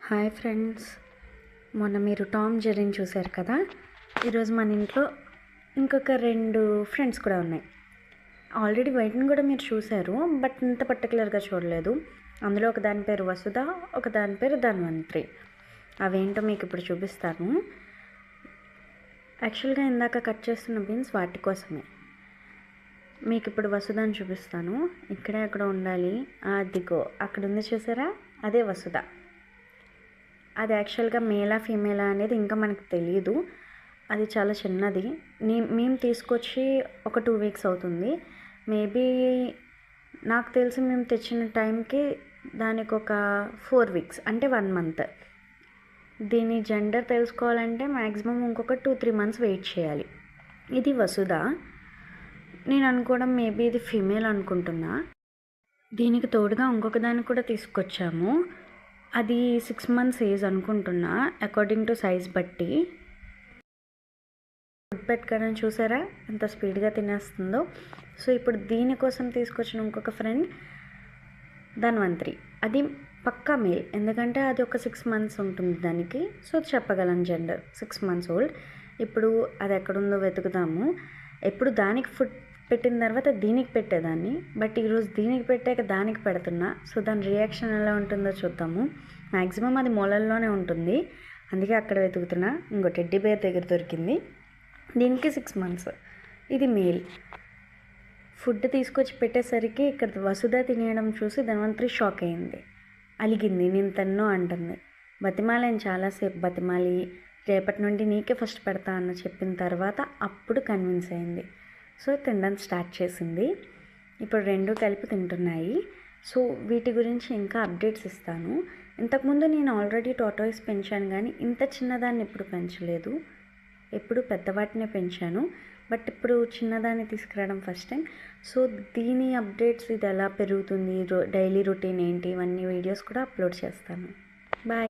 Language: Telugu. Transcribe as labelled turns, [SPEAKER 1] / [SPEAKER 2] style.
[SPEAKER 1] హాయ్ ఫ్రెండ్స్, మొన్న మీరు టామ్ జెర్రీని చూశారు కదా. ఈరోజు మన ఇంట్లో ఇంకొక 2 ఫ్రెండ్స్ కూడా ఉన్నాయి. ఆల్రెడీ వైట్ని కూడా మీరు చూశారు, బట్ ఇంత పర్టికులర్గా చూడలేదు. అందులో ఒక దాని పేరు వసుధ, ఒక దాని పేరు ధన్వంత్రి. అవేంటో మీకు ఇప్పుడు చూపిస్తాను. యాక్చువల్గా ఇందాక కట్ చేస్తున్న బీన్స్ వాటి కోసమే. మీకు ఇప్పుడు వసుధని చూపిస్తాను. ఇక్కడే అక్కడ ఉండాలి, అదిగో అక్కడ ఉంది చూసారా, అదే వసుధ. అది యాక్చువల్గా మేలా ఫీమేలా అనేది ఇంకా మనకు తెలియదు. అది చాలా చిన్నది. మేము తీసుకొచ్చి ఒక 2 వీక్స్ అవుతుంది. మేబీ నాకు తెలిసి మేము తెచ్చిన టైంకి దానికి ఒక 4 వీక్స్, అంటే 1 మంత్. దీని జెండర్ తెలుసుకోవాలంటే మ్యాక్సిమం ఇంకొక 2-3 మంత్స్ వెయిట్ చేయాలి. ఇది వసుధ. నేను అనుకోవడం మేబీ ఇది ఫీమేల్ అనుకుంటున్నా. దీనికి తోడుగా ఇంకొక దాన్ని కూడా తీసుకొచ్చాము. అది 6 మంత్స్ ఏజ్ అనుకుంటున్నా, అకార్డింగ్ టు సైజ్ బట్టి. ఫుడ్ పెట్టుకోవడం చూసారా ఎంత స్పీడ్గా తినేస్తుందో. సో ఇప్పుడు దీనికోసం తీసుకొచ్చిన ఇంకొక ఫ్రెండ్ ధన్వంత్రి. అది పక్కా మేల్, ఎందుకంటే అది ఒక 6 మంత్స్ ఉంటుంది దానికి. సో చెప్పగలను జెండర్, 6 మంత్స్ ఓల్డ్. ఇప్పుడు అది ఎక్కడుందో వెతుకుదాము. ఎప్పుడు దానికి ఫుడ్ పెట్టిన తర్వాత దీనికి పెట్టేదాన్ని, బట్ ఈరోజు దీనికి పెట్టాక దానికి పెడుతున్నా. సో దాని రియాక్షన్ ఎలా ఉంటుందో చూద్దాము. మ్యాక్సిమం అది మొలల్లోనే ఉంటుంది, అందుకే అక్కడ వెతుకుతున్నా. ఇంకో టెడ్డీ బేర్ దగ్గర దొరికింది. దీనికి 6 మంత్స్. ఇది మేల్. ఫుడ్ తీసుకొచ్చి పెట్టేసరికి ఇక్కడ వసుధ తినేయడం చూసి ధన్వంత్రి షాక్ అయింది. అలిగింది, నేను తన్ను అంటుంది. బతిమాలని చాలాసేపు బతిమాలి, రేపటి నుండి నీకే ఫస్ట్ పెడతా అన్న చెప్పిన తర్వాత అప్పుడు కన్విన్స్ అయింది. సో తినడం స్టార్ట్ చేసింది. ఇప్పుడు 2 కలిపి తింటున్నాయి. సో వీటి గురించి ఇంకా అప్డేట్స్ ఇస్తాను. ఇంతకుముందు నేను ఆల్రెడీ టాటాయిస్ పెంచాను, కానీ ఇంత చిన్నదాన్ని ఎప్పుడు పెంచలేదు. ఎప్పుడు పెద్దవాటినే పెంచాను, బట్ ఇప్పుడు చిన్నదాన్ని తీసుకురావడం ఫస్ట్ టైం. సో దీని అప్డేట్స్, ఇది ఎలా పెరుగుతుంది, డైలీ రొటీన్ ఏంటి, ఇవన్నీ వీడియోస్ కూడా అప్లోడ్ చేస్తాను. బాయ్.